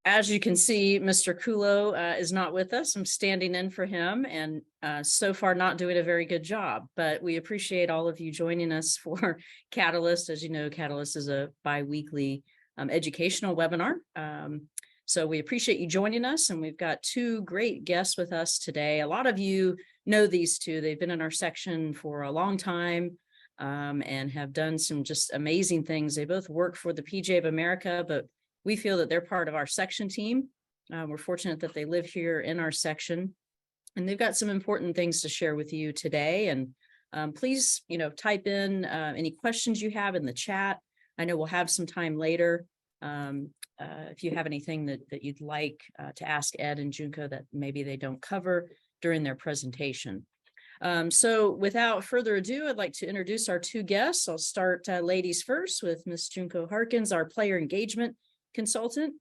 as you can see, Mr. Kulo is not with us. I'm standing in for him and so far not doing a very good job, but we appreciate all of you joining us for Catalyst. As you know, Catalyst is a bi-weekly educational webinar. So we appreciate you joining us, and we've got two great guests with us today. A lot of you know these two. They've been in our section for a long time and have done some just amazing things. They both work for the PGA of America, but we feel that they're part of our section team. We're fortunate that they live here in our section, and they've got some important things to share with you today. And please, type in any questions you have in the chat. I know we'll have some time later. If you have anything that you'd like to ask Ed and Junko that maybe they don't cover during their presentation. So without further ado, I'd like to introduce our two guests. I'll start ladies first with Ms. Junko Harkins, our player engagement consultant.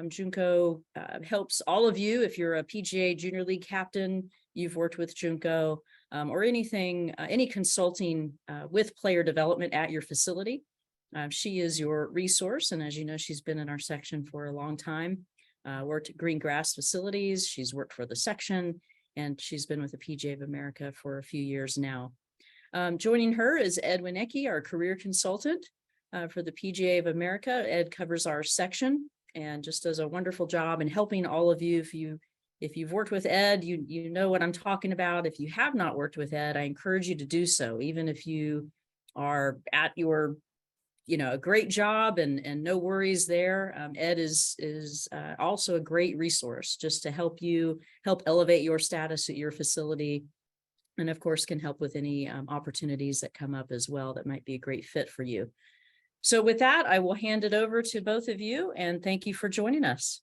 Junko helps all of you. If you're a PGA Junior League captain, you've worked with Junko, or anything, any consulting with player development at your facility. She is your resource, and as you know, she's been in our section for a long time, worked at Green Grass Facilities, she's worked for the section, and she's been with the PGA of America for a few years now. Joining her is Ed Winiecki, our career consultant for the PGA of America. Ed covers our section and just does a wonderful job in helping all of you. If you've worked with Ed, you know what I'm talking about. If you have not worked with Ed, I encourage you to do so, even if you are at your a great job and no worries there. Ed is also a great resource just to help elevate your status at your facility. And of course, can help with any opportunities that come up as well that might be a great fit for you. So with that, I will hand it over to both of you, and thank you for joining us.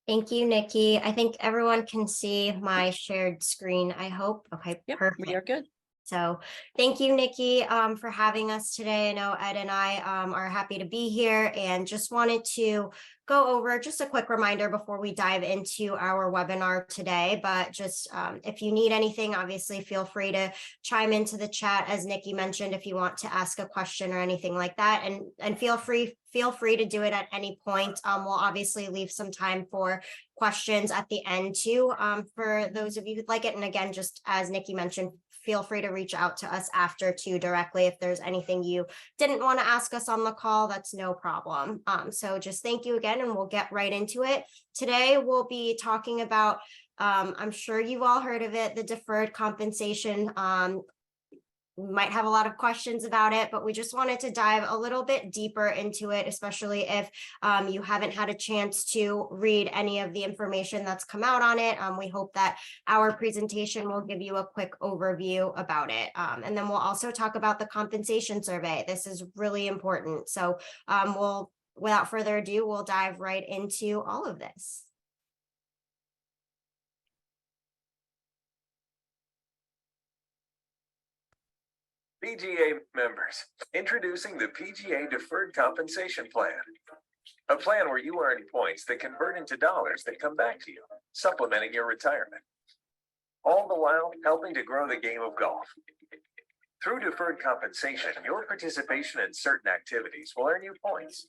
Thank you, Nikki. I think everyone can see my shared screen, I hope. Okay, yep, perfect. We are good. So thank you, Nikki, for having us today. I know Ed and I are happy to be here, and just wanted to go over just a quick reminder before we dive into our webinar today. But just if you need anything, obviously feel free to chime into the chat, as Nikki mentioned, if you want to ask a question or anything like that, and feel free to do it at any point. We'll obviously leave some time for questions at the end too, for those of you who'd like it. And again, just as Nikki mentioned, feel free to reach out to us after too directly. If there's anything you didn't want to ask us on the call, that's no problem. So just thank you again, and we'll get right into it. Today, we'll be talking about, I'm sure you've all heard of it, the deferred compensation. We might have a lot of questions about it, but we just wanted to dive a little bit deeper into it, especially if you haven't had a chance to read any of the information that's come out on it. We hope that our presentation will give you a quick overview about it. And then we'll also talk about the compensation survey. This is really important. So without further ado, we'll dive right into all of this. PGA members, introducing the PGA Deferred Compensation Plan, a plan where you earn points that convert into dollars that come back to you, supplementing your retirement, all the while helping to grow the game of golf. Through deferred compensation, your participation in certain activities will earn you points.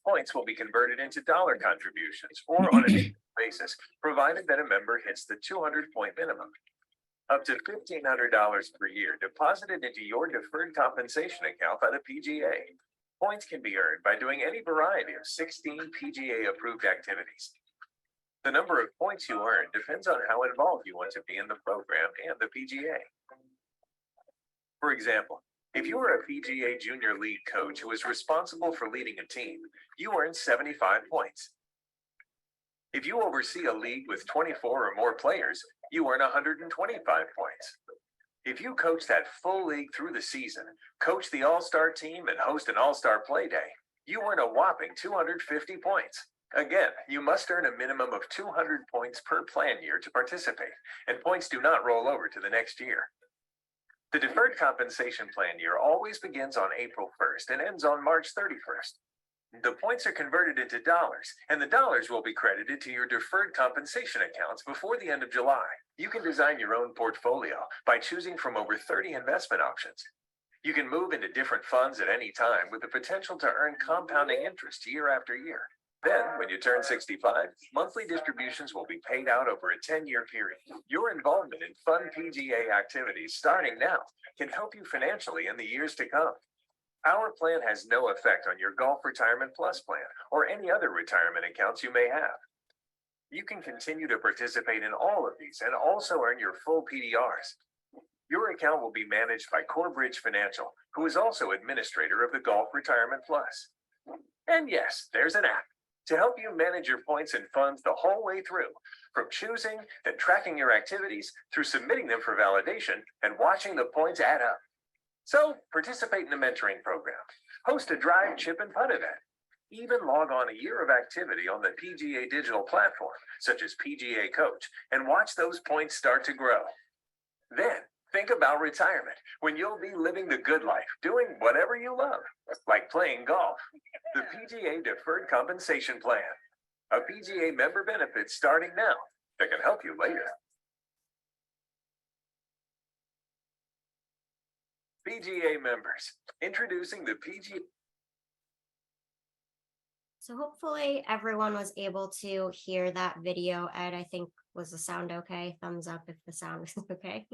Points will be converted into dollar contributions or on a daily basis, provided that a member hits the 200-point minimum. Up to $1,500 per year deposited into your deferred compensation account by the PGA. Points can be earned by doing any variety of 16 PGA-approved activities. The number of points you earn depends on how involved you want to be in the program and the PGA. For example, if you are a PGA Junior League coach who is responsible for leading a team, you earn 75 points. If you oversee a league with 24 or more players, you earn 125 points. If you coach that full league through the season, coach the all-star team, and host an all-star play day, you earn a whopping 250 points. Again, you must earn a minimum of 200 points per plan year to participate, and points do not roll over to the next year. The deferred compensation plan year always begins on April 1st and ends on March 31st. The points are converted into dollars, and the dollars will be credited to your deferred compensation accounts before the end of July. You can design your own portfolio by choosing from over 30 investment options. You can move into different funds at any time with the potential to earn compounding interest year after year. Then, when you turn 65, monthly distributions will be paid out over a 10-year period. Your involvement in fun PGA activities starting now can help you financially in the years to come. Our plan has no effect on your Golf Retirement Plus plan or any other retirement accounts you may have. You can continue to participate in all of these and also earn your full PDRs. Your account will be managed by Corebridge Financial, who is also administrator of the Golf Retirement Plus. And yes, there's an app to help you manage your points and funds the whole way through, from choosing and tracking your activities through submitting them for validation and watching the points add up. So participate in the mentoring program, host a drive, chip, and putt event, even log on a year of activity on the PGA digital platform, such as PGA Coach, and watch those points start to grow. Then think about retirement, when you'll be living the good life, doing whatever you love, like playing golf. The PGA Deferred Compensation Plan, a PGA member benefit starting now that can help you later. PGA members, introducing the PGA. So hopefully everyone was able to hear that video. Ed, I think, was the sound okay? Thumbs up if the sound was okay.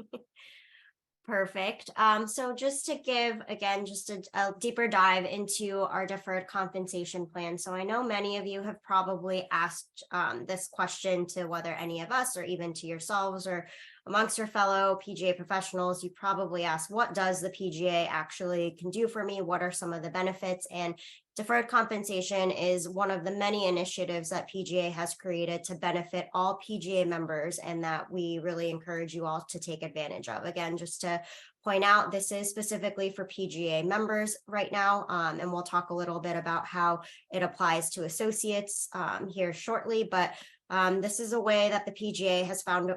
Perfect. So just to give, again, just a deeper dive into our deferred compensation plan. So I know many of you have probably asked this question to whether any of us or even to yourselves or amongst your fellow PGA professionals. You probably asked, what does the PGA actually can do for me? What are some of the benefits? And deferred compensation is one of the many initiatives that PGA has created to benefit all PGA members, and that we really encourage you all to take advantage of. Again, just to point out, this is specifically for PGA members right now, and we'll talk a little bit about how it applies to associates here shortly. But this is a way that the PGA has found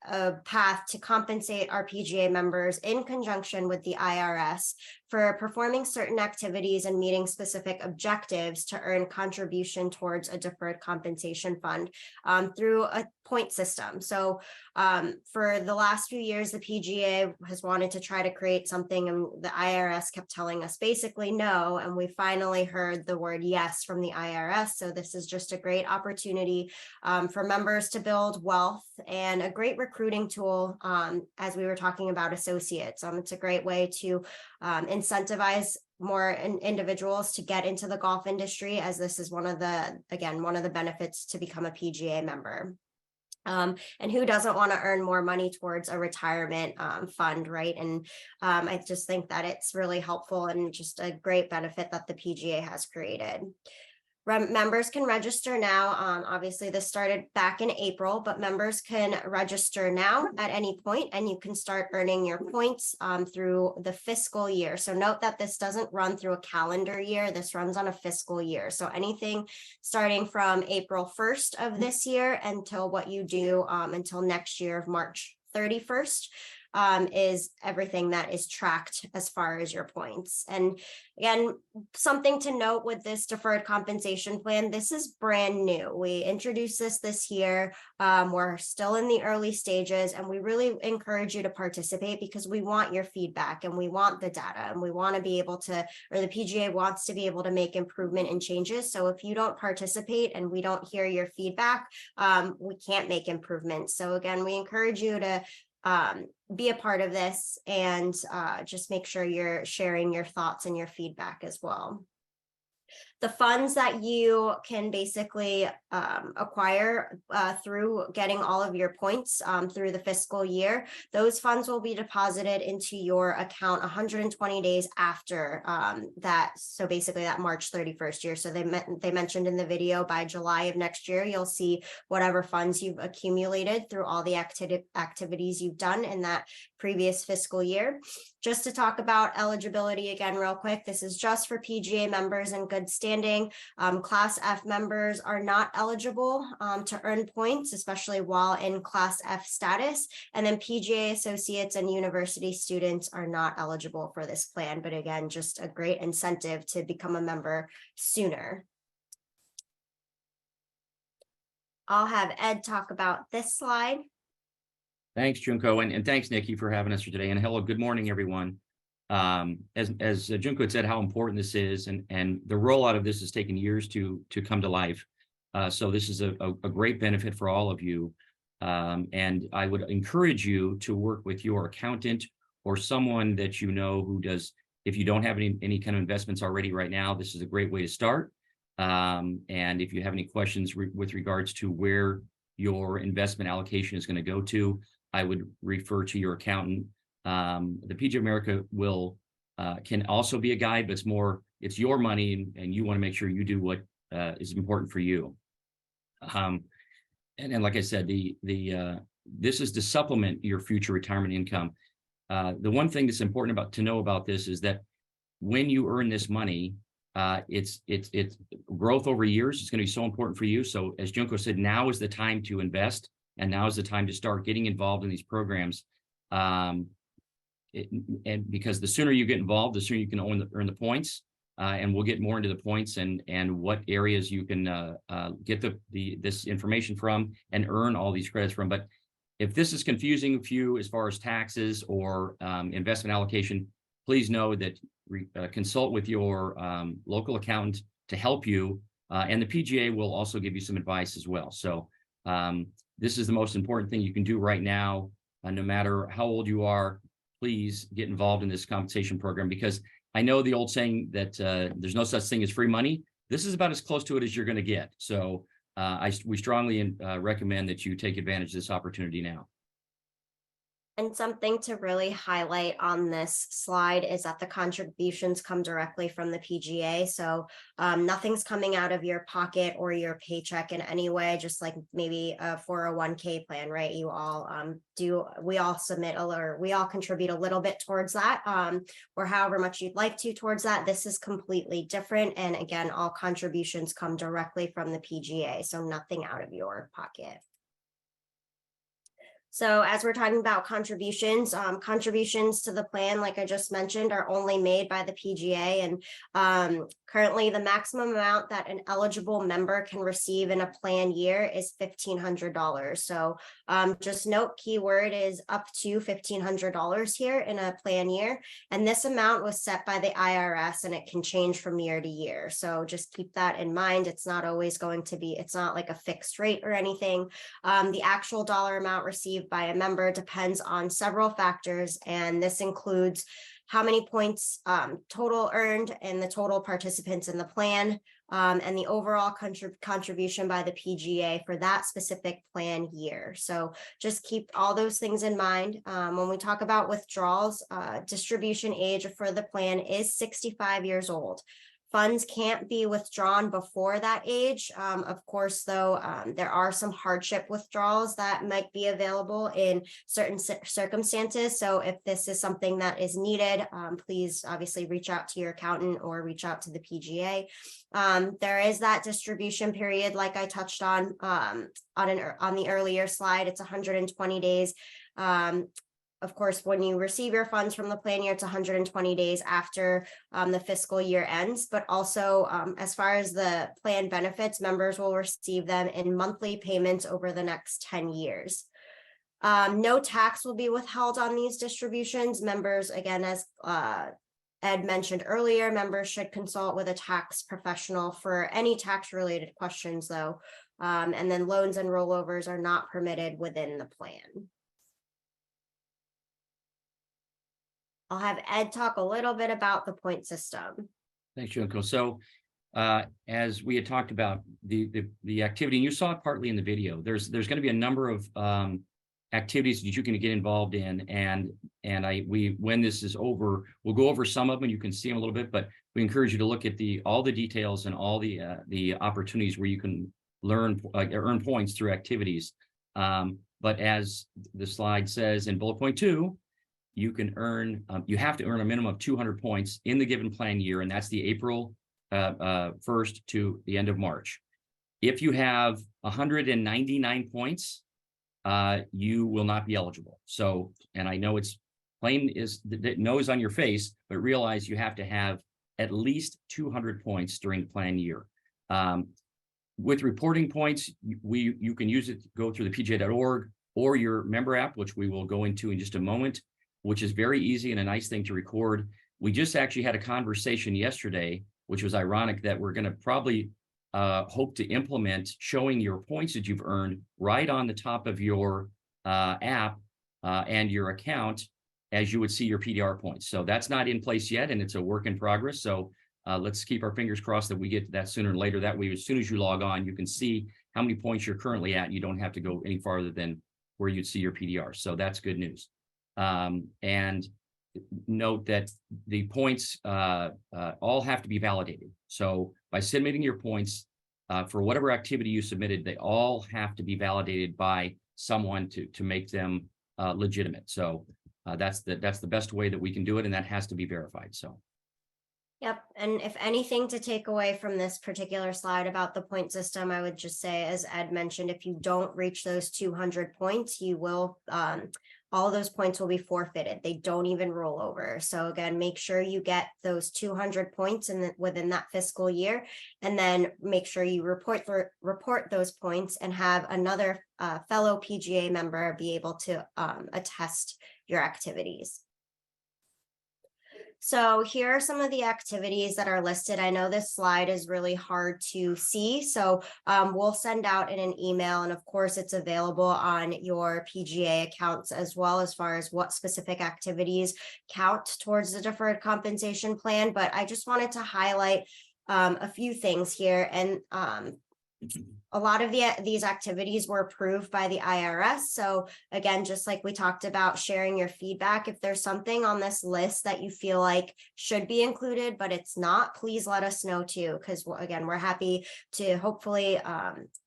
a path to compensate our PGA members in conjunction with the IRS for performing certain activities and meeting specific objectives to earn contribution towards a deferred compensation fund through a point system. So for the last few years, the PGA has wanted to try to create something, and the IRS kept telling us basically no, and we finally heard the word yes from the IRS. So this is just a great opportunity for members to build wealth and a great recruiting tool as we were talking about associates. It's a great way to incentivize more individuals to get into the golf industry, as this is one of the benefits to become a PGA member. And who doesn't want to earn more money towards a retirement fund, right? And I just think that it's really helpful and just a great benefit that the PGA has created. Members can register now. Obviously, this started back in April, but members can register now at any point, and you can start earning your points through the fiscal year. So note that this doesn't run through a calendar year. This runs on a fiscal year. So anything starting from April 1st of this year until what you do until next year of March 31st. Is everything that is tracked as far as your points. And again, something to note with this deferred compensation plan, this is brand new. We introduced this year. We're still in the early stages, and we really encourage you to participate because we want your feedback and we want the data, and we want to be able to, or the PGA wants to be able to make improvement and changes. So if you don't participate and we don't hear your feedback, we can't make improvements. So again, we encourage you to be a part of this and just make sure you're sharing your thoughts and your feedback as well. The funds that you can basically acquire through getting all of your points through the fiscal year, those funds will be deposited into your account 120 days after that. So basically that March 31st year. So they mentioned in the video by July of next year, you'll see whatever funds you've accumulated through all the activities you've done in that previous fiscal year. Just to talk about eligibility again real quick, this is just for PGA members in good standing. Class F members are not eligible to earn points, especially while in Class F status. And then PGA associates and university students are not eligible for this plan. But again, just a great incentive to become a member sooner. I'll have Ed talk about this slide. Thanks, Junko, and thanks, Nikki, for having us here today. And hello, good morning, everyone. as Junko had said, how important this is, and the rollout of this has taken years to come to life. So this is a great benefit for all of you. And I would encourage you to work with your accountant or someone that you know who does. If you don't have any kind of investments already right now, this is a great way to start. And if you have any questions with regards to where your investment allocation is going to go to, I would refer to your accountant. The PGA America can also be a guide, but it's your money, and you want to make sure you do what is important for you. And like I said, this is to supplement your future retirement income. The one thing that's important to know about this is that when you earn this money, it's growth over years. It's going to be so important for you. So as Junko said, now is the time to invest, and now is the time to start getting involved in these programs. And because the sooner you get involved, the sooner you can earn the points. And we'll get more into the points and what areas you can get this information from and earn all these credits from. But if this is confusing for you as far as taxes or investment allocation, please know that consult with your local accountant to help you. And the PGA will also give you some advice as well. So this is the most important thing you can do right now. No matter how old you are, please get involved in this compensation program, because I know the old saying that there's no such thing as free money. This is about as close to it as you're going to get. So we strongly recommend that you take advantage of this opportunity now. And something to really highlight on this slide is that the contributions come directly from the PGA. So nothing's coming out of your pocket or your paycheck in any way, just like maybe a 401k plan, right? You all we all contribute a little bit towards that, or however much you'd like to towards that. This is completely different. And again, all contributions come directly from the PGA. So nothing out of your pocket. So as we're talking about contributions, contributions to the plan, like I just mentioned, are only made by the PGA. And currently the maximum amount that an eligible member can receive in a plan year is $1,500. So just note, keyword is up to $1,500 here in a plan year. And this amount was set by the IRS, and it can change from year to year. So just keep that in mind. It's not always going to be, it's not like a fixed rate or anything. The actual dollar amount received by a member depends on several factors, and this includes how many points total earned and the total participants in the plan, and the overall contribution by the PGA for that specific plan year. So just keep all those things in mind. When we talk about withdrawals, distribution age for the plan is 65 years old. Funds can't be withdrawn before that age. Of course, though, there are some hardship withdrawals that might be available in certain circumstances. So if this is something that is needed, please obviously reach out to your accountant or reach out to the PGA. There is that distribution period, like I touched on the earlier slide. It's 120 days. Of course, when you receive your funds from the plan year, it's 120 days after the fiscal year ends. But also, as far as the plan benefits, members will receive them in monthly payments over the next 10 years. No tax will be withheld on these distributions. Members, again, as Ed mentioned earlier, members should consult with a tax professional for any tax-related questions, though. And then loans and rollovers are not permitted within the plan. I'll have Ed talk a little bit about the point system. Thanks, Junko. So as we had talked about the activity, and you saw it partly in the video, there's going to be a number of activities that you can get involved in. And when this is over, we'll go over some of them and you can see them a little bit, but we encourage you to look at all the details and all the opportunities where you can earn points through activities. But as the slide says in bullet point 2, you have to earn a minimum of 200 points in the given plan year, and that's the April 1st to the end of March. If you have 199 points, you will not be eligible. So, and I know it's plain is the nose on your face, but realize you have to have at least 200 points during the plan year. With reporting points, you can use it to go through the PGA.org or your member app, which we will go into in just a moment, which is very easy and a nice thing to record. We just actually had a conversation yesterday, which was ironic, that we're going to probably hope to implement showing your points that you've earned right on the top of your app and your account as you would see your PDR points. So that's not in place yet, and it's a work in progress. So let's keep our fingers crossed that we get to that sooner or later. That way, as soon as you log on, you can see how many points you're currently at. You don't have to go any farther than where you'd see your PDR. So that's good news. And note that the points all have to be validated. So by submitting your points for whatever activity you submitted, they all have to be validated by someone to make them legitimate. So that's the best way that we can do it, and that has to be verified. So. Yep. And if anything to take away from this particular slide about the point system, I would just say, as Ed mentioned, if you don't reach those 200 points, you will, all those points will be forfeited. They don't even roll over. So again, make sure you get those 200 points within that fiscal year, and then make sure you report those points and have another fellow PGA member be able to attest your activities. So here are some of the activities that are listed. I know this slide is really hard to see, so we'll send out in an email, and of course it's available on your PGA accounts as well, as far as what specific activities count towards the deferred compensation plan. But I just wanted to highlight a few things here, and a lot of these activities were approved by the IRS. So again, just like we talked about, sharing your feedback. If there's something on this list that you feel like should be included, but it's not, please let us know too, because again, we're happy to hopefully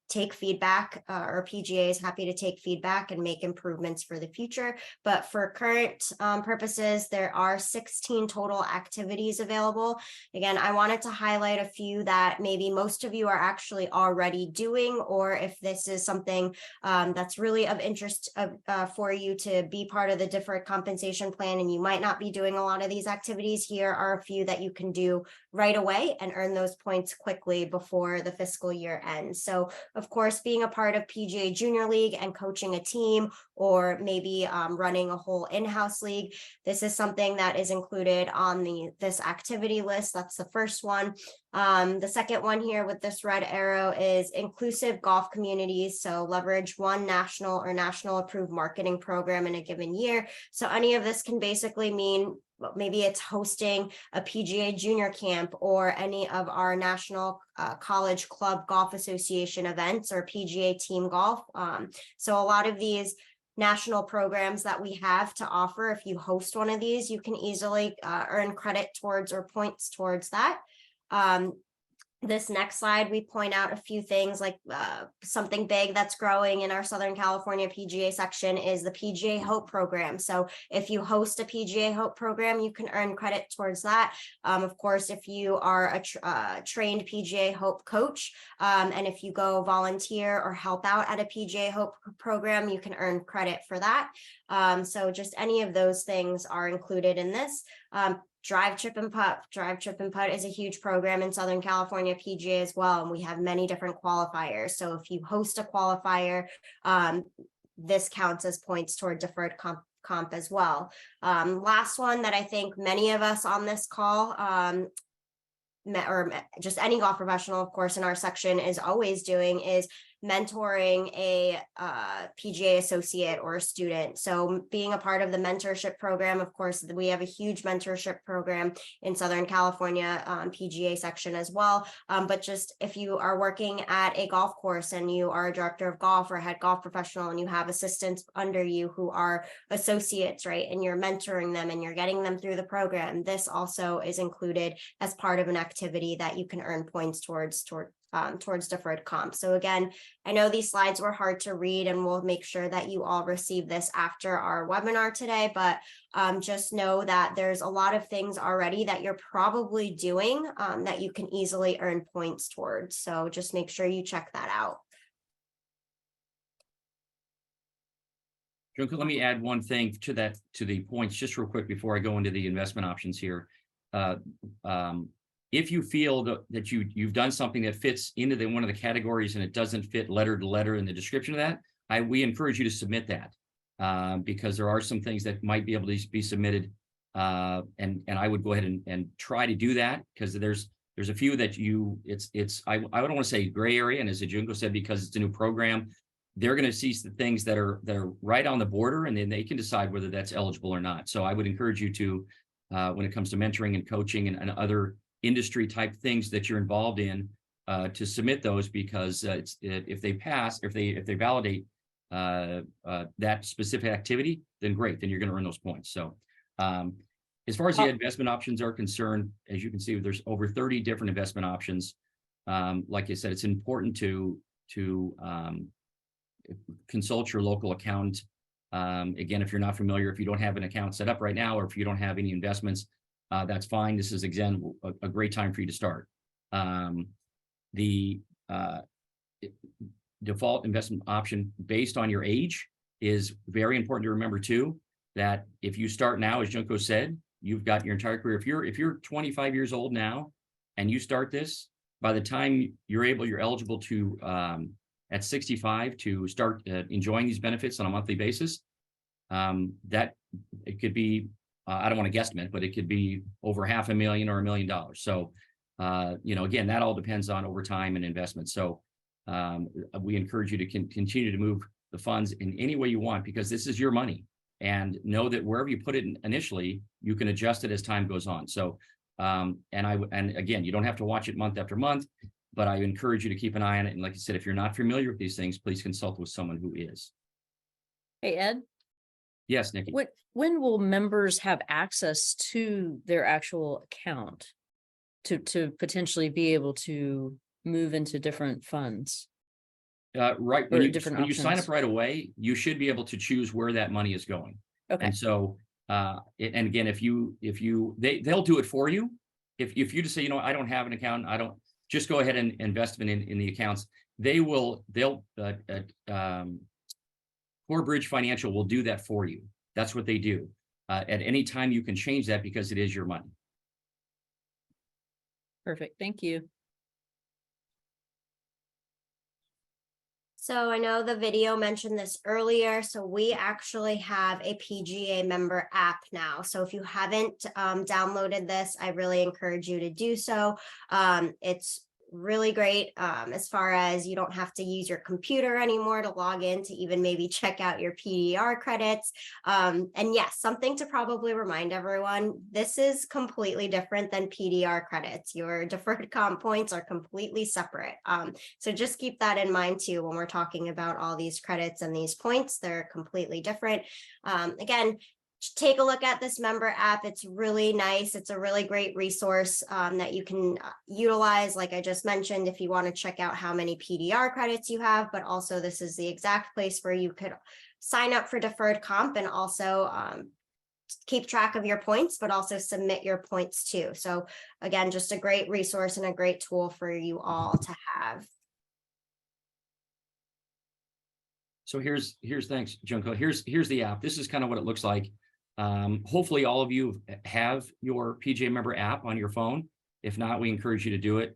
take feedback, or PGA is happy to take feedback and make improvements for the future. But for current purposes, there are 16 total activities available. Again, I wanted to highlight a few that maybe most of you are actually already doing, or if this is something that's really of interest for you to be part of the deferred compensation plan, and you might not be doing a lot of these activities. Here are a few that you can do right away and earn those points quickly before the fiscal year ends. So of course, being a part of PGA Junior League and coaching a team, or maybe running a whole in-house league. This is something that is included on this activity list. That's the first one. The second one here with this red arrow is inclusive golf communities. So leverage one national or national approved marketing program in a given year. So any of this can basically mean maybe it's hosting a PGA junior camp, or any of our national college club golf association events, or PGA team golf. So a lot of these national programs that we have to offer, if you host one of these, you can easily earn credit towards, or points towards that. This next slide, we point out a few things, like something big that's growing in our Southern California PGA section is the PGA Hope program. So if you host a PGA Hope program, you can earn credit towards that. Of course, if you are a trained PGA Hope coach, and if you go volunteer or help out at a PGA Hope program, you can earn credit for that. So just any of those things are included in this. Drive, Chip, and Putt. Drive, Chip, and Putt is a huge program in Southern California PGA as well, and we have many different qualifiers. So if you host a qualifier, this counts as points toward deferred comp as well. Last one that I think many of us on this call, or just any golf professional, of course, in our section is always doing, is mentoring a PGA associate or a student. So being a part of the mentorship program, of course, we have a huge mentorship program in Southern California PGA section as well. But just if you are working at a golf course and you are a director of golf or head golf professional, and you have assistants under you who are associates, right, and you're mentoring them and you're getting them through the program, this also is included as part of an activity that you can earn points towards deferred comp. So again, I know these slides were hard to read, and we'll make sure that you all receive this after our webinar today, but just know that there's a lot of things already that you're probably doing that you can easily earn points towards. So just make sure you check that out. Junko, let me add one thing to the points just real quick before I go into the investment options here. If you feel that you've done something that fits into one of the categories and it doesn't fit letter to letter in the description of that, we encourage you to submit that, because there are some things that might be able to be submitted And I would go ahead and try to do that, because there's a few that I don't want to say gray area. And as Junko said, because it's a new program, they're going to see the things that are right on the border, and then they can decide whether that's eligible or not. So I would encourage you to, when it comes to mentoring and coaching and other industry type things that you're involved in, to submit those, because if they pass, if they validate that specific activity, then great, then you're going to earn those points. So as far as the investment options are concerned, as you can see, there's over 30 different investment options. Like I said, it's important to consult your local accountant. Again, if you're not familiar, if you don't have an account set up right now, or if you don't have any investments, that's fine. This is, again, a great time for you to start. The default investment option based on your age is very important to remember too, that if you start now, as Junko said, you've got your entire career. If you're 25 years old now and you start this, by the time you're eligible to at 65 to start enjoying these benefits on a monthly basis, that it could be, I don't want to guesstimate, but it could be over $500,000 or $1 million. So, again, that all depends on over time and investment. So we encourage you to continue to move the funds in any way you want, because this is your money, and know that wherever you put it initially, you can adjust it as time goes on. So, and again, you don't have to watch it month after month, but I encourage you to keep an eye on it. And like I said, if you're not familiar with these things, please consult with someone who is. Hey, Ed. Yes, Nikki. When will members have access to their actual account to potentially be able to move into different funds? Right. When you sign up options. right away, you should be able to choose where that money is going. Okay. And so, and again, they'll do it for you. If you just say, I don't have an account, just go ahead and invest in the accounts. Corebridge Financial will do that for you. That's what they do. At any time, you can change that because it is your money. Perfect. Thank you. So I know the video mentioned this earlier, so we actually have a PGA member app now. So if you haven't downloaded this, I really encourage you to do so. It's really great as far as you don't have to use your computer anymore to log in to even maybe check out your PDR credits. And yes, something to probably remind everyone, this is completely different than PDR credits. Your deferred comp points are completely separate. So just keep that in mind too when we're talking about all these credits and these points. They're completely different. Again, take a look at this member app. It's really nice. It's a really great resource that you can utilize, like I just mentioned, if you want to check out how many PDR credits you have, but also this is the exact place where you could sign up for deferred comp and also keep track of your points, but also submit your points too. So again, just a great resource and a great tool for you all to have. So thanks, Junko. Here's the app. This is kind of what it looks like. Hopefully all of you have your PGA member app on your phone. If not, we encourage you to do it.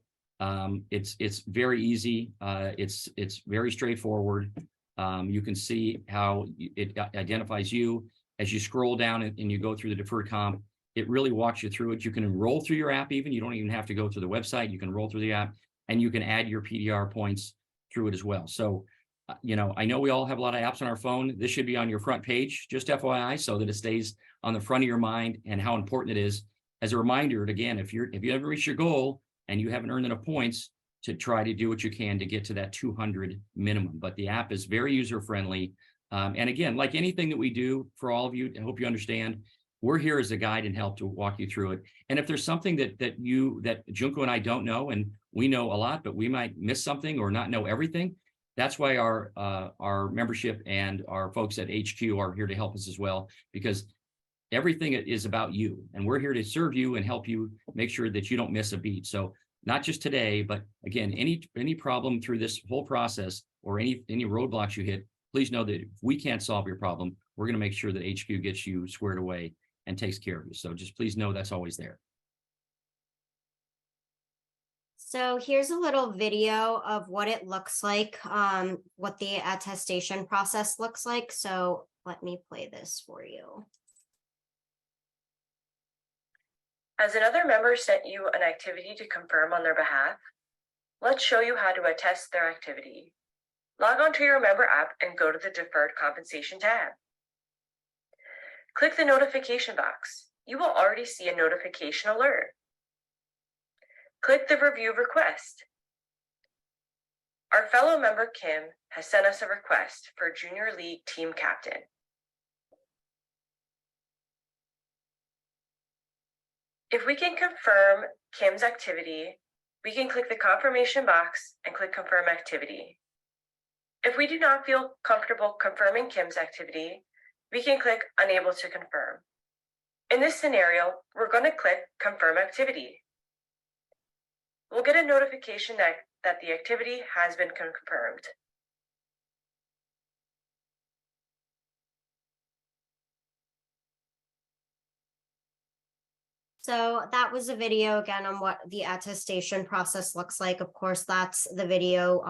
It's very easy. It's very straightforward. You can see how it identifies you as you scroll down and you go through the deferred comp. It really walks you through it. You can enroll through your app even. You don't even have to go through the website. You can enroll through the app, and you can add your PDR points through it as well. So I know we all have a lot of apps on our phone. This should be on your front page, just FYI, so that it stays on the front of your mind and how important it is. As a reminder, again, if you ever reach your goal and you haven't earned enough points, to try to do what you can to get to that 200 minimum. But the app is very user-friendly. And again, like anything that we do for all of you, I hope you understand, we're here as a guide and help to walk you through it. And if there's something that Junko and I don't know, and we know a lot, but we might miss something or not know everything, that's why our membership and our folks at HQ are here to help us as well, because everything is about you, and we're here to serve you and help you make sure that you don't miss a beat. So not just today, but again, any problem through this whole process or any roadblocks you hit, please know that if we can't solve your problem, we're going to make sure that HQ gets you squared away and takes care of you. So just please know that's always there. So here's a little video of what it looks like, what the attestation process looks like. So let me play this for you. Has another member sent you an activity to confirm on their behalf? Let's show you how to attest their activity. Log on to your member app and go to the Deferred Compensation tab. Click the notification box. You will already see a notification alert. Click the review request. Our fellow member Kim has sent us a request for Junior League team captain. If we can confirm Kim's activity, we can click the confirmation box and click confirm activity. If we do not feel comfortable confirming Kim's activity, we can click unable to confirm. In this scenario, we're going to click confirm activity. We'll get a notification that the activity has been confirmed. So that was a video again on what the attestation process looks like. Of course, that's the video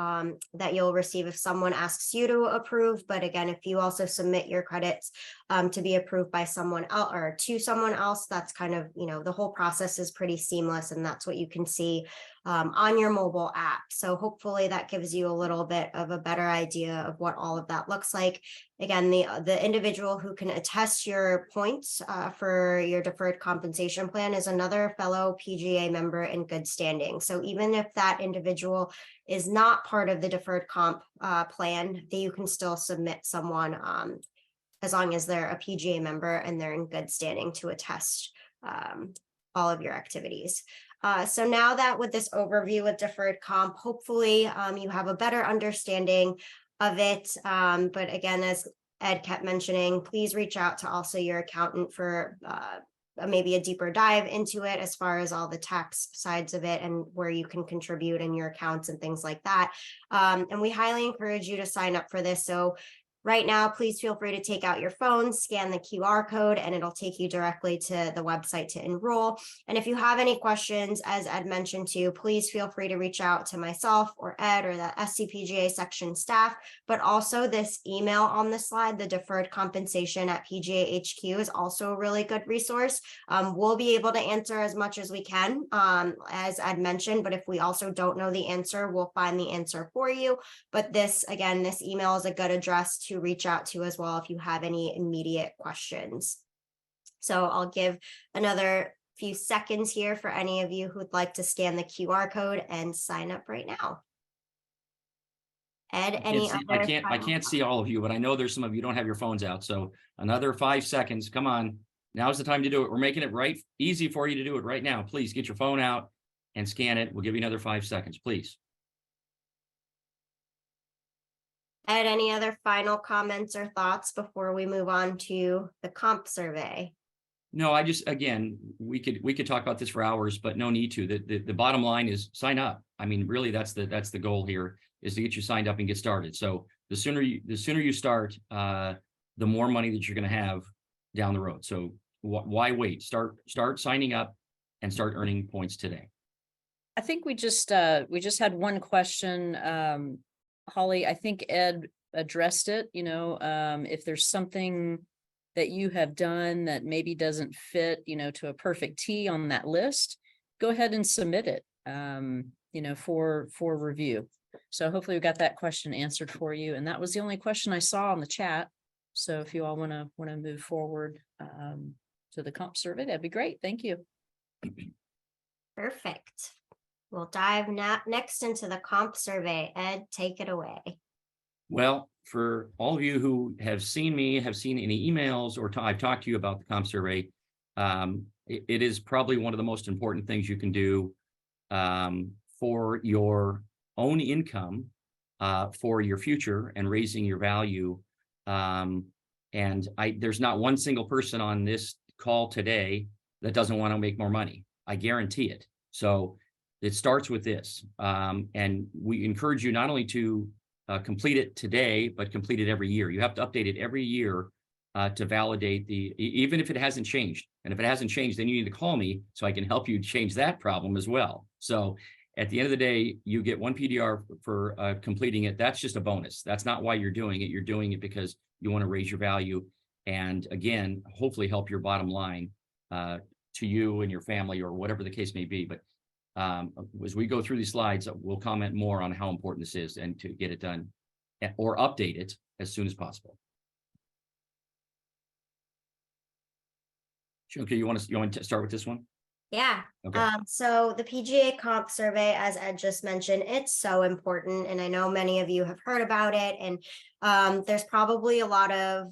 that you'll receive if someone asks you to approve. But again, if you also submit your credits to be approved by someone else or to someone else, that's kind of, the whole process is pretty seamless, and that's what you can see on your mobile app. So hopefully that gives you a little bit of a better idea of what all of that looks like. Again, the individual who can attest your points for your deferred compensation plan is another fellow PGA member in good standing. So even if that individual is not part of the deferred comp plan, you can still submit someone as long as they're a PGA member and they're in good standing to attest all of your activities. So now that with this overview with deferred comp, hopefully you have a better understanding of it. But again, as Ed kept mentioning, please reach out to also your accountant for maybe a deeper dive into it as far as all the tax sides of it and where you can contribute in your accounts and things like that. And we highly encourage you to sign up for this. So right now, please feel free to take out your phone, scan the QR code, and it'll take you directly to the website to enroll. And if you have any questions, as Ed mentioned too, please feel free to reach out to myself or Ed or the SCPGA section staff. But also this email on the slide, the deferred compensation at PGA HQ, is also a really good resource. We'll be able to answer as much as we can, as Ed mentioned, but if we also don't know the answer, we'll find the answer for you. But this, again, this email is a good address to reach out to as well if you have any immediate questions. So I'll give another few seconds here for any of you who'd like to scan the QR code and sign up right now. Ed, I can't see all of you, but I know there's some of you don't have your phones out. So another 5 seconds. Come on. Now's the time to do it. We're making it easy for you to do it right now. Please get your phone out and scan it. We'll give you another 5 seconds, please. Ed, any other final comments or thoughts before we move on to the comp survey? No, again, we could talk about this for hours, but no need to. The bottom line is sign up. I mean, really, that's the goal here, is to get you signed up and get started. So the sooner you start, the more money that you're going to have down the road. So why wait? Start signing up and start earning points today. I think we just had one question. Holly, I think Ed addressed it, if there's something that you have done that maybe doesn't fit, to a perfect T on that list, go ahead and submit it, for review. So hopefully we got that question answered for you. And that was the only question I saw on the chat. So if you all want to move forward to the comp survey, that'd be great. Thank you. Perfect. We'll dive next into the comp survey. Ed, take it away. Well, for all of you who have seen any emails or I've talked to you about the comp survey, it is probably one of the most important things you can do for your own income, for your future and raising your value. And there's not one single person on this call today that doesn't want to make more money. I guarantee it. So it starts with this. And we encourage you not only to complete it today, but complete it every year. You have to update it every year to validate even if it hasn't changed. And if it hasn't changed, then you need to call me so I can help you change that problem as well. So at the end of the day, you get one PDR for completing it. That's just a bonus. That's not why you're doing it. You're doing it because you want to raise your value and, again, hopefully help your bottom line to you and your family or whatever the case may be. But as we go through these slides, we'll comment more on how important this is and to get it done or update it as soon as possible. Junko, you want to start with this one? Yeah. Okay. So the PGA comp survey, as Ed just mentioned, it's so important. And I know many of you have heard about it. And there's probably a lot of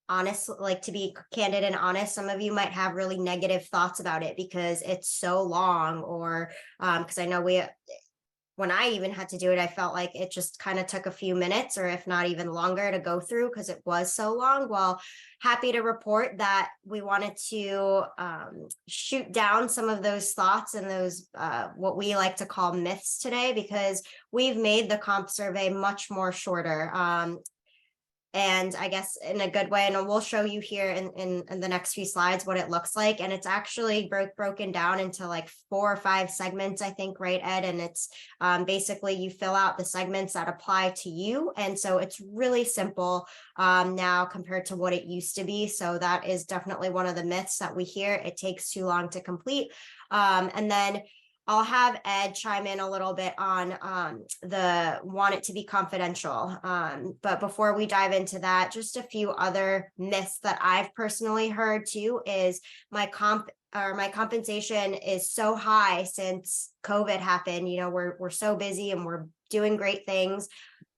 honest, like to be candid and honest, some of you might have really negative thoughts about it because it's so long, or because I know when I even had to do it, I felt like it just kind of took a few minutes or if not even longer to go through because it was so long. Well, happy to report that we wanted to shoot down some of those thoughts and those what we like to call myths today, because we've made the comp survey much more shorter. And I guess in a good way, and we'll show you here in the next few slides what it looks like. And it's actually broken down into like 4 or 5 segments, I think, right, Ed? And it's basically you fill out the segments that apply to you. And so it's really simple now compared to what it used to be. So that is definitely one of the myths that we hear. It takes too long to complete. And then I'll have Ed chime in a little bit on the want it to be confidential. But before we dive into that, just a few other myths that I've personally heard too is my compensation is so high since COVID happened. You know, we're so busy and we're doing great things.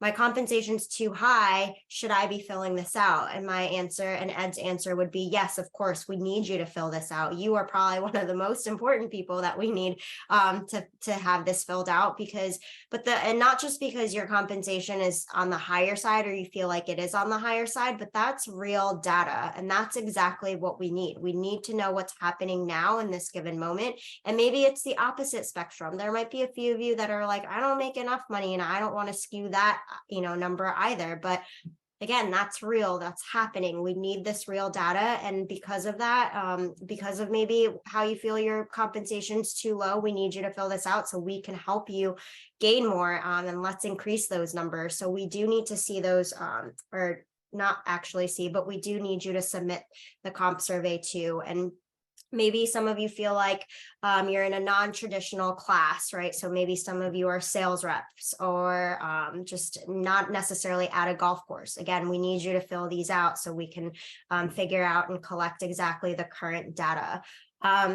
My compensation's too high. Should I be filling this out? And my answer and Ed's answer would be, yes, of course, we need you to fill this out. You are probably one of the most important people that we need to have this filled out and not just because your compensation is on the higher side or you feel like it is on the higher side, but that's real data. And that's exactly what we need. We need to know what's happening now in this given moment. And maybe it's the opposite spectrum. There might be a few of you that are like, I don't make enough money and I don't want to skew that number either. But again, that's real, that's happening. We need this real data. And because of that, because of maybe how you feel your compensation's too low, we need you to fill this out so we can help you gain more, and let's increase those numbers. So we do need to see those, or not actually see, but we do need you to submit the comp survey too. And maybe some of you feel like you're in a non-traditional class, right? So maybe some of you are sales reps or just not necessarily at a golf course. Again, we need you to fill these out so we can figure out and collect exactly the current data.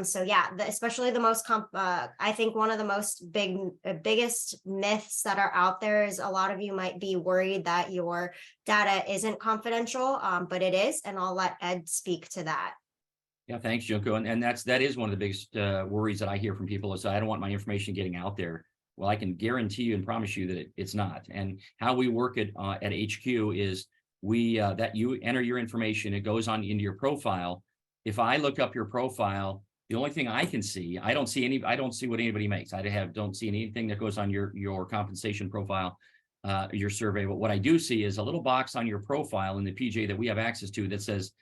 So yeah, especially the most, I think one of the most biggest myths that are out there is a lot of you might be worried that your data isn't confidential, but it is. And I'll let Ed speak to that. Yeah, thanks, Junko. And that is one of the biggest worries that I hear from people is I don't want my information getting out there. Well, I can guarantee you and promise you that it's not. And how we work at HQ is that you enter your information, it goes on into your profile. If I look up your profile, the only thing I can see, I don't see what anybody makes. Don't see anything that goes on your compensation profile, your survey. But what I do see is a little box on your profile in the PGA that we have access to that says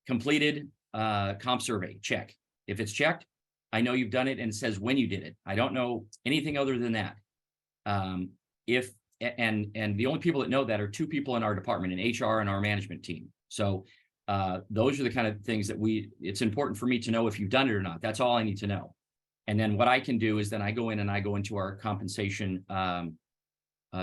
completed comp survey, check. If it's checked, I know you've done it and it says when you did it. I don't know anything other than that. And the only people that know that are 2 people in our department, in HR and our management team. So those are the kind of things that it's important for me to know if you've done it or not. That's all I need to know. And then what I can do is then I go into our compensation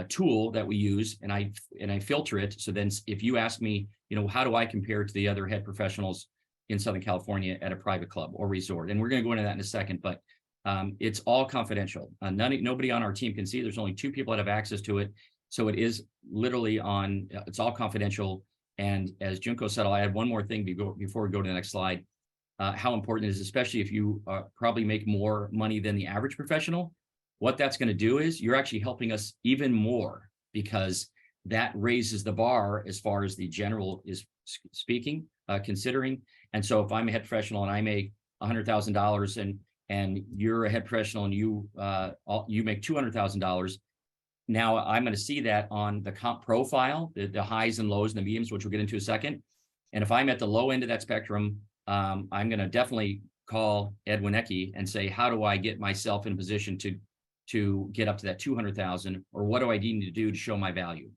tool that we use and I filter it. So then if you ask me, how do I compare to the other head professionals in Southern California at a private club or resort? And we're going to go into that in a second, but it's all confidential. Nobody on our team can see. There's only 2 people that have access to it. So it is literally it's all confidential. And as Junko said, I'll add one more thing before we go to the next slide, how important it is, especially if you probably make more money than the average professional. What that's going to do is you're actually helping us even more because that raises the bar as far as the general is speaking, considering. And so if I'm a head professional and I make $100,000 and you're a head professional and you make $200,000, now I'm going to see that on the comp profile, the highs and lows and the mediums, which we'll get into in a second. And if I'm at the low end of that spectrum, I'm going to definitely call Ed Winiecki and say, how do I get myself in a position to get up to that 200,000, or what do I need to do to show my value?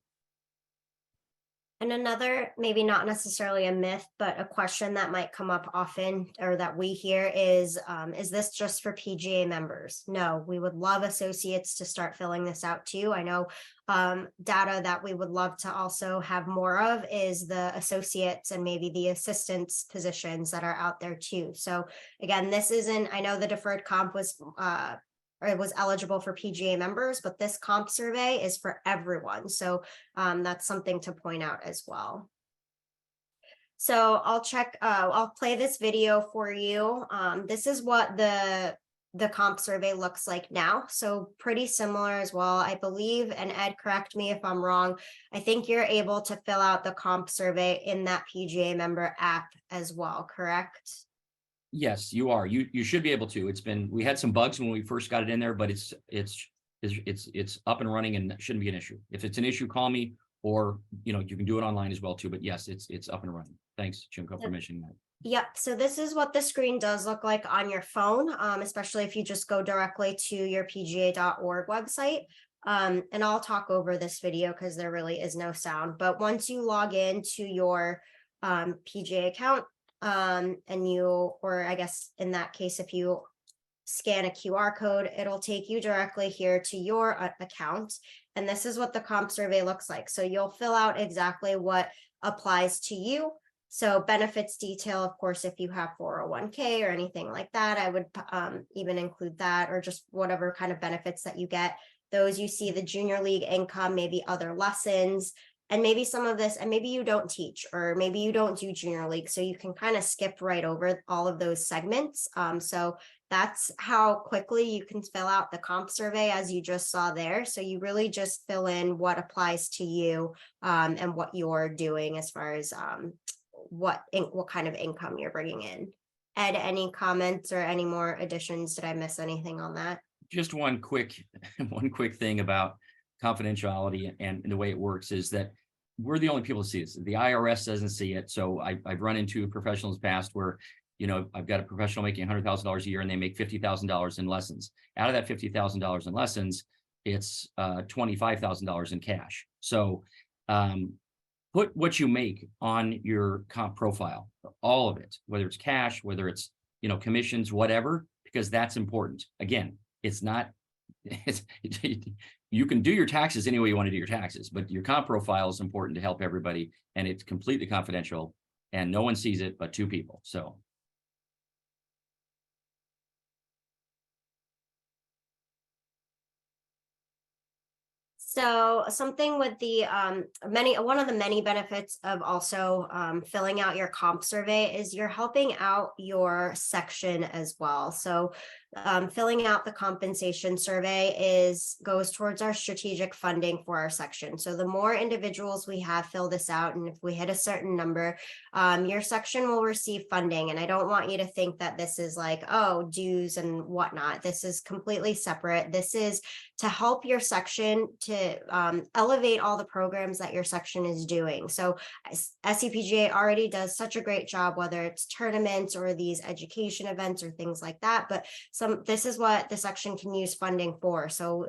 And another, maybe not necessarily a myth, but a question that might come up often or that we hear is this just for PGA members? No, we would love associates to start filling this out too. I know data that we would love to also have more of is the associates and maybe the assistants positions that are out there too. So again, this isn't, I know the deferred comp was or it was eligible for PGA members, but this comp survey is for everyone. So that's something to point out as well. So I'll play this video for you. This is what the comp survey looks like now. So pretty similar as well, I believe, and Ed, correct me if I'm wrong. I think you're able to fill out the comp survey in that PGA member app as well, correct? Yes, you are. You should be able to. We had some bugs when we first got it in there, but it's up and running and shouldn't be an issue. If it's an issue, call me, or you can do it online as well too. But yes, it's up and running. Thanks, Junko, for mentioning that. Yep. So this is what the screen does look like on your phone, especially if you just go directly to your PGA.org website. And I'll talk over this video because there really is no sound. But once you log into your PGA account, and or I guess in that case, if you scan a QR code, it'll take you directly here to your account. And this is what the comp survey looks like. So you'll fill out exactly what applies to you. So benefits detail, of course, if you have 401k or anything like that, I would even include that, or just whatever kind of benefits that you get. Those you see the junior league income, maybe other lessons, and maybe some of this, and maybe you don't teach, or maybe you don't do junior league. So you can kind of skip right over all of those segments. So that's how quickly you can fill out the comp survey, as you just saw there. So you really just fill in what applies to you and what you're doing as far as what kind of income you're bringing in. Ed, any comments or any more additions? Did I miss anything on that? Just one quick thing about confidentiality and the way it works is that we're the only people who see this. The IRS doesn't see it. So I've run into professionals past where, I've got a professional making $100,000 a year and they make $50,000 in lessons. Out of that $50,000 in lessons, it's $25,000 in cash. So put what you make on your comp profile, all of it, whether it's cash, whether it's, commissions, whatever, because that's important. Again, you can do your taxes any way you want to do your taxes, but your comp profile is important to help everybody, and it's completely confidential and no one sees it but two people. So. So something with the one of the many benefits of also filling out your comp survey is you're helping out your section as well. So filling out the compensation survey goes towards our strategic funding for our section. So the more individuals we have fill this out, and if we hit a certain number, your section will receive funding. And I don't want you to think that this is like, oh, dues and whatnot. This is completely separate. This is to help your section to elevate all the programs that your section is doing. So SCPGA already does such a great job, whether it's tournaments or these education events or things like that. But this is what the section can use funding for. So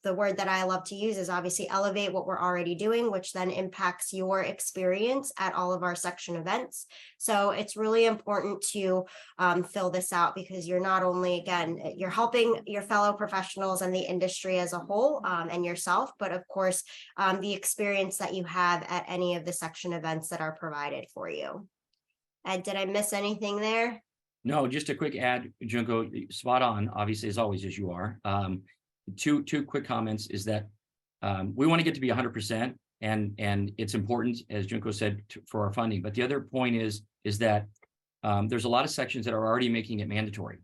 the word that I love to use is obviously elevate what we're already doing, which then impacts your experience at all of our section events. So it's really important to fill this out, because you're not only, again, you're helping your fellow professionals and the industry as a whole and yourself, but of course, the experience that you have at any of the section events that are provided for you. Ed, did I miss anything there? No, just a quick add, Junko, spot on, obviously, as always, as you are. Two quick comments is that we want to get to be 100%, and it's important, as Junko said, for our funding. But the other point is that there's a lot of sections that are already making it mandatory,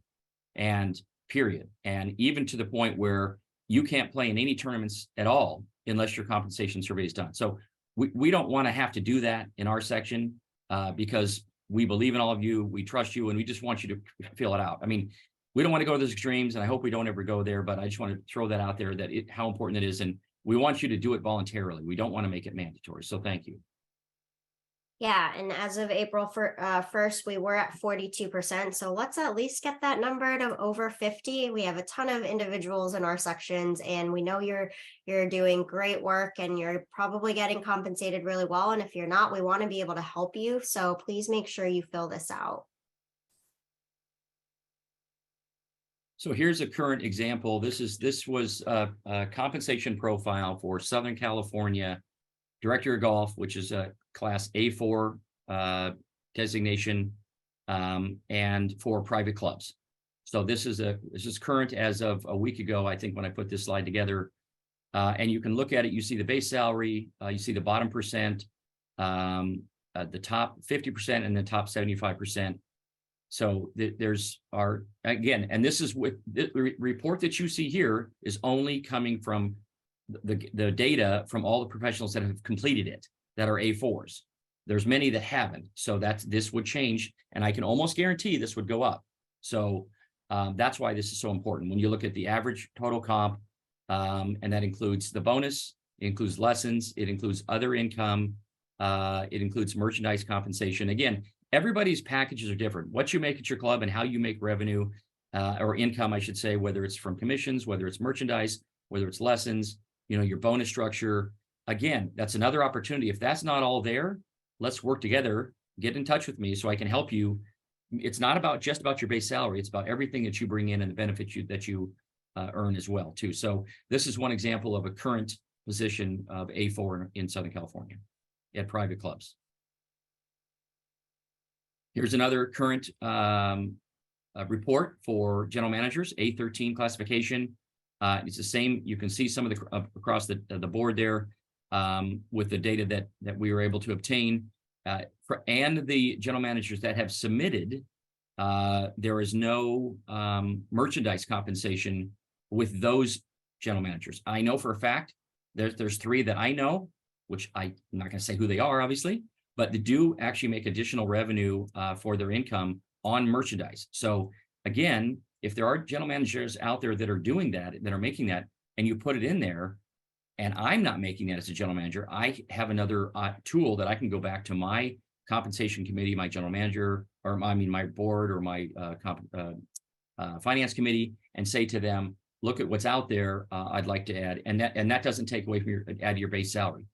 and period. And even to the point where you can't play in any tournaments at all unless your compensation survey is done. So we don't want to have to do that in our section because we believe in all of you, we trust you, and we just want you to fill it out. I mean, we don't want to go to those extremes, and I hope we don't ever go there, but I just want to throw that out there, that how important it is, and we want you to do it voluntarily. We don't want to make it mandatory. So thank you. Yeah, and as of April 1st, we were at 42%. So let's at least get that number to over 50. We have a ton of individuals in our sections, and we know you're doing great work and you're probably getting compensated really well. And if you're not, we want to be able to help you. So please make sure you fill this out. So here's a current example. This was a compensation profile for Southern California Director of Golf, which is a class A4 designation, and for private clubs. So this is current as of a week ago, I think, when I put this slide together. And you can look at it. You see the base salary, you see the bottom percent, the top 50%, and the top 75%. So there's again, and this is with the report that you see here is only coming from the data from all the professionals that have completed it, that are A4s. There's many that haven't. So this would change, and I can almost guarantee this would go up. So that's why this is so important. When you look at the average total comp, and that includes the bonus, it includes lessons, it includes other income, it includes merchandise compensation. Again, everybody's packages are different. What you make at your club and how you make revenue, or income, I should say, whether it's from commissions, whether it's merchandise, whether it's lessons, your bonus structure. Again, that's another opportunity. If that's not all there, let's work together, get in touch with me so I can help you. It's not just about your base salary. It's about everything that you bring in and the benefits that you earn as well too. So this is one example of a current position of A4 in Southern California at private clubs. Here's another current report for general managers, A13 classification. It's the same. You can see some of the across the board there with the data that we were able to obtain, and the general managers that have submitted. There is no merchandise compensation with those general managers. I know for a fact there's 3 that I know, which I'm not going to say who they are, obviously, but they do actually make additional revenue for their income on merchandise. So again, if there are general managers out there that are doing that are making that, and you put it in there, and I'm not making that as a general manager, I have another tool that I can go back to my compensation committee, my general manager, or my board, or my finance committee, and say to them, look at what's out there. I'd like to add, and that doesn't take away from add your base salary.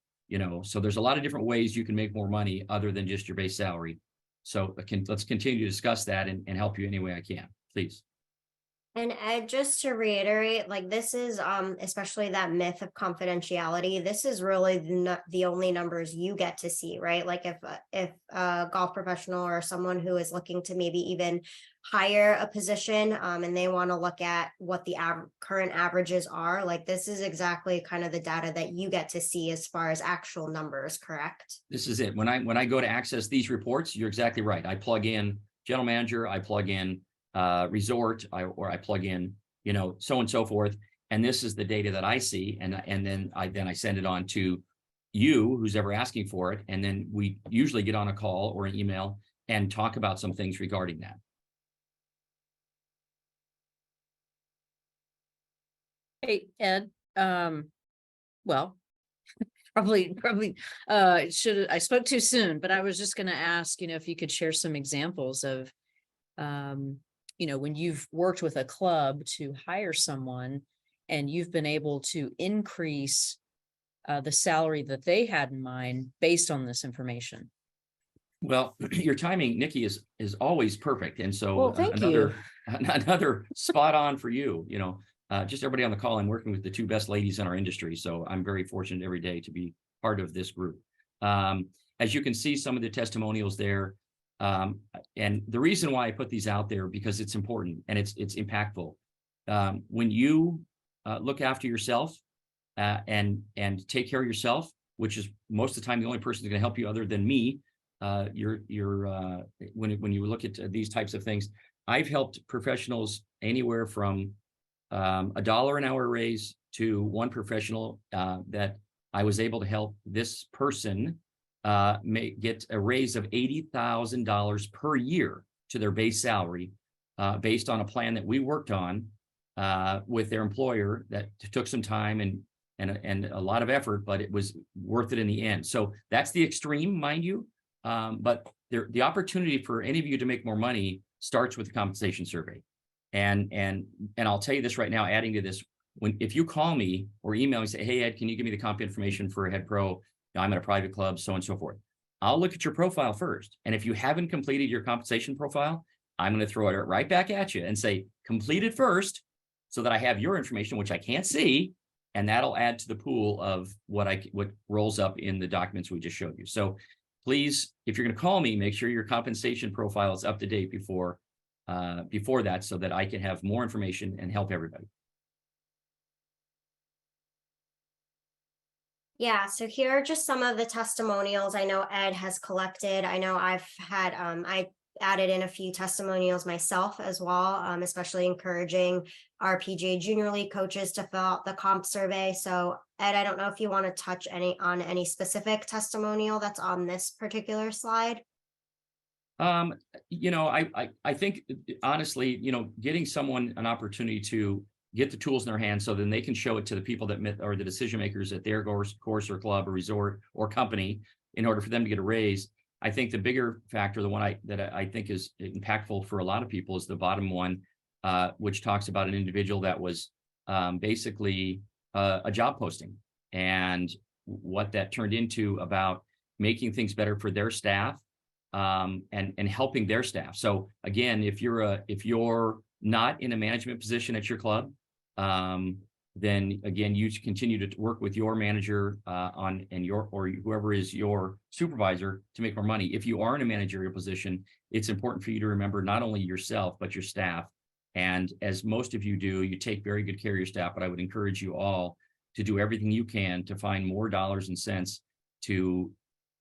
So there's a lot of different ways you can make more money other than just your base salary. So let's continue to discuss that and help you any way I can, please. And Ed, just to reiterate, this is especially that myth of confidentiality. This is really the only numbers you get to see, right? Like if a golf professional or someone who is looking to maybe even hire a position, and they want to look at what the current averages are, this is exactly kind of the data that you get to see as far as actual numbers, correct? This is it. When I go to access these reports, you're exactly right. I plug in general manager, I plug in resort, or I plug in, so and so forth. And this is the data that I see. And then I send it on to you, who's ever asking for it. And then we usually get on a call or an email and talk about some things regarding that. Hey, Ed, well, probably I spoke too soon, but I was just going to ask, if you could share some examples of, when you've worked with a club to hire someone and you've been able to increase the salary that they had in mind based on this information. Well, your timing, Nikki, is always perfect. And so well, thank you. Another spot on for you, just everybody on the call. I'm working with the 2 best ladies in our industry. So I'm very fortunate every day to be part of this group. As you can see, some of the testimonials there. And the reason why I put these out there, because it's important and it's impactful. When you look after yourself and take care of yourself, which is most of the time the only person who's going to help you other than me, when you look at these types of things, I've helped professionals anywhere from $1 an hour raise to one professional that I was able to help this person get a raise of $80,000 per year to their base salary, based on a plan that we worked on with their employer that took some time and a lot of effort, but it was worth it in the end. So that's the extreme, mind you. But the opportunity for any of you to make more money starts with the compensation survey. And I'll tell you this right now, adding to this, if you call me or email me and say, hey, Ed, can you give me the comp information for Head Pro? I'm at a private club, so on and so forth. I'll look at your profile first. And if you haven't completed your compensation profile, I'm going to throw it right back at you and say, complete it first so that I have your information, which I can't see. And that'll add to the pool of what rolls up in the documents we just showed you. So please, if you're going to call me, make sure your compensation profile is up to date before that, so that I can have more information and help everybody. Yeah, so here are just some of the testimonials I know Ed has collected. I know I've had, I added in a few testimonials myself as well, especially encouraging our PGA Junior League coaches to fill out the comp survey. So Ed, I don't know if you want to touch on any specific testimonial that's on this particular slide. I think honestly, getting someone an opportunity to get the tools in their hands so then they can show it to the people that are the decision makers at their course or club or resort or company in order for them to get a raise. I think the bigger factor, the one that I think is impactful for a lot of people, is the bottom one, which talks about an individual that was basically a job posting and what that turned into about making things better for their staff and helping their staff. So again, if you're not in a management position at your club, then again, you continue to work with your manager or whoever is your supervisor to make more money. If you are in a managerial position, it's important for you to remember not only yourself, but your staff. And as most of you do, you take very good care of your staff, but I would encourage you all to do everything you can to find more dollars and cents to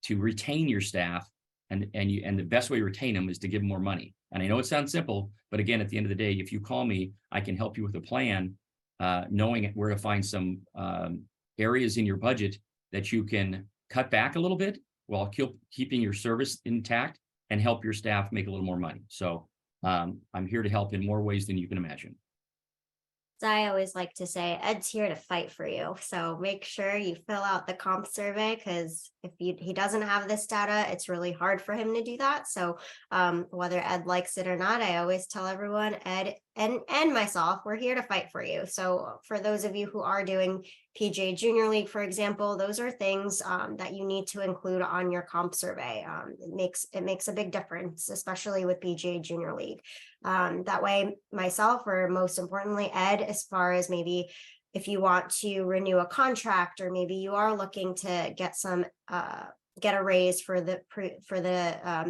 retain your staff. And the best way to retain them is to give them more money. And I know it sounds simple, but again, at the end of the day, if you call me, I can help you with a plan, knowing where to find some areas in your budget that you can cut back a little bit while keeping your service intact and help your staff make a little more money. So I'm here to help in more ways than you can imagine. I always like to say, Ed's here to fight for you. So make sure you fill out the comp survey, because if he doesn't have this data, it's really hard for him to do that. So whether Ed likes it or not, I always tell everyone, Ed and myself, we're here to fight for you. So for those of you who are doing PGA Junior League, for example, those are things that you need to include on your comp survey. It makes a big difference, especially with PGA Junior League. That way, myself, or most importantly, Ed, as far as maybe if you want to renew a contract, or maybe you are looking to get a raise for the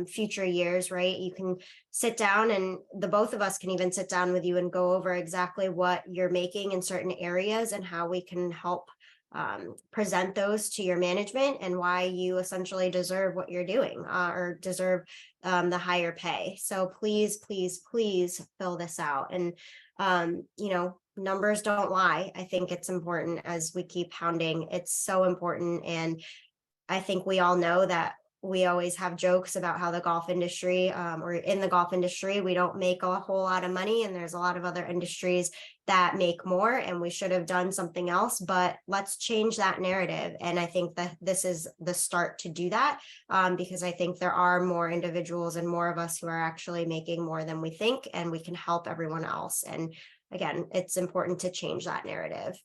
future years, right? You can sit down, and the both of us can even sit down with you and go over exactly what you're making in certain areas and how we can help present those to your management and why you essentially deserve what you're doing or deserve the higher pay. So please, please, please fill this out. And, numbers don't lie. I think it's important, as we keep pounding. It's so important. And I think we all know that we always have jokes about how the golf industry or in the golf industry, we don't make a whole lot of money, and there's a lot of other industries that make more, and we should have done something else. But let's change that narrative. And I think that this is the start to do that, because I think there are more individuals and more of us who are actually making more than we think, and we can help everyone else. And again, it's important to change that narrative.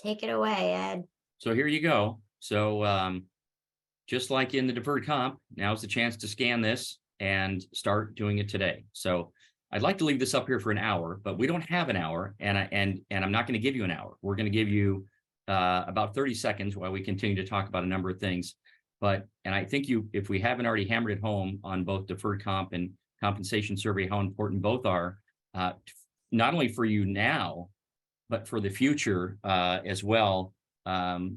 Take it away, Ed. So here you go. So just like in the deferred comp, now's the chance to scan this and start doing it today. So I'd like to leave this up here for an hour, but we don't have an hour, and I'm not going to give you an hour. We're going to give you about 30 seconds while we continue to talk about a number of things. And I think if we haven't already hammered it home on both deferred comp and compensation survey, how important both are, not only for you now, but for the future as well.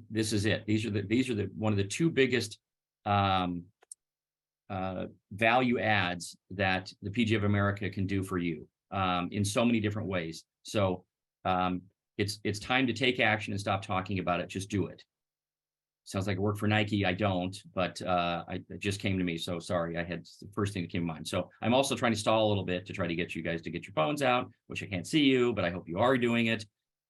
This is it. These are one of the two biggest value adds that the PGA of America can do for you in so many different ways. So it's time to take action and stop talking about it. Just do it. Sounds like I work for Nike. I don't, but it just came to me. So sorry, I had the first thing that came to mind. So I'm also trying to stall a little bit to try to get you guys to get your phones out, which I can't see you, but I hope you are doing it.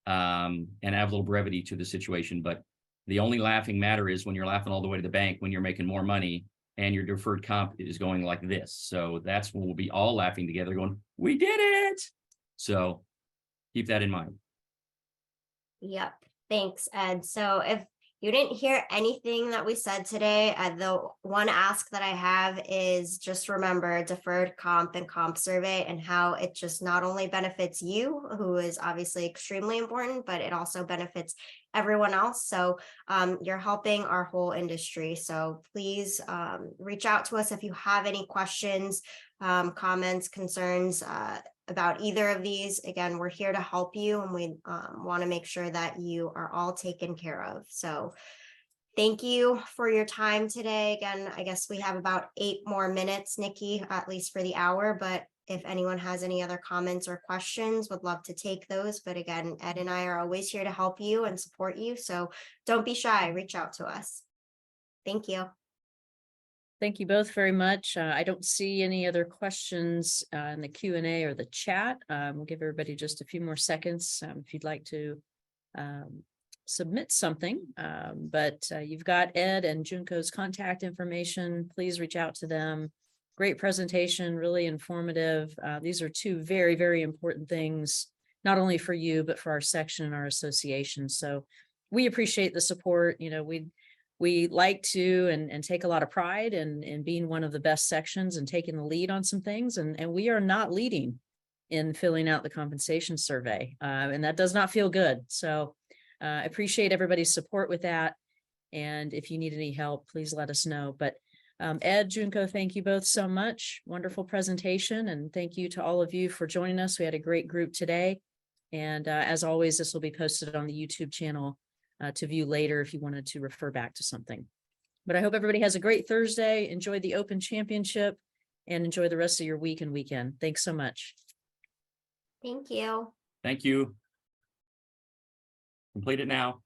And add a little brevity to the situation. But The only laughing matter is when you're laughing all the way to the bank, when you're making more money and your deferred comp is going like this. So that's when we'll be all laughing together going, we did it. So keep that in mind. Yep. Thanks, Ed. So if you didn't hear anything that we said today, the one ask that I have is just remember deferred comp and comp survey and how it just not only benefits you, who is obviously extremely important, but it also benefits everyone else. So you're helping our whole industry. So please reach out to us if you have any questions, comments, concerns, about either of these. Again, we're here to help you, and we want to make sure that you are all taken care of. So thank you for your time today. Again, I guess we have about 8 more minutes, Nikki, at least for the hour, but if anyone has any other comments or questions, would love to take those. But again, Ed and I are always here to help you and support you. So don't be shy, reach out to us. Thank you. Thank you both very much. I don't see any other questions in the Q&A or the chat. We'll give everybody just a few more seconds if you'd like to submit something. But you've got Ed and Junko's contact information. Please reach out to them. Great presentation, really informative. These are 2 very, very important things, not only for you, but for our section and our association. So we appreciate the support. You know, we like to and take a lot of pride in being one of the best sections and taking the lead on some things. And we are not leading in filling out the compensation survey. And that does not feel good. So I appreciate everybody's support with that. And if you need any help, please let us know. But Ed, Junko, thank you both so much. Wonderful presentation. And thank you to all of you for joining us. We had a great group today. And as always, this will be posted on the YouTube channel to view later if you wanted to refer back to something. But I hope everybody has a great Thursday. Enjoy the Open Championship and enjoy the rest of your week and weekend. Thanks so much. Thank you. Thank you. Complete it now.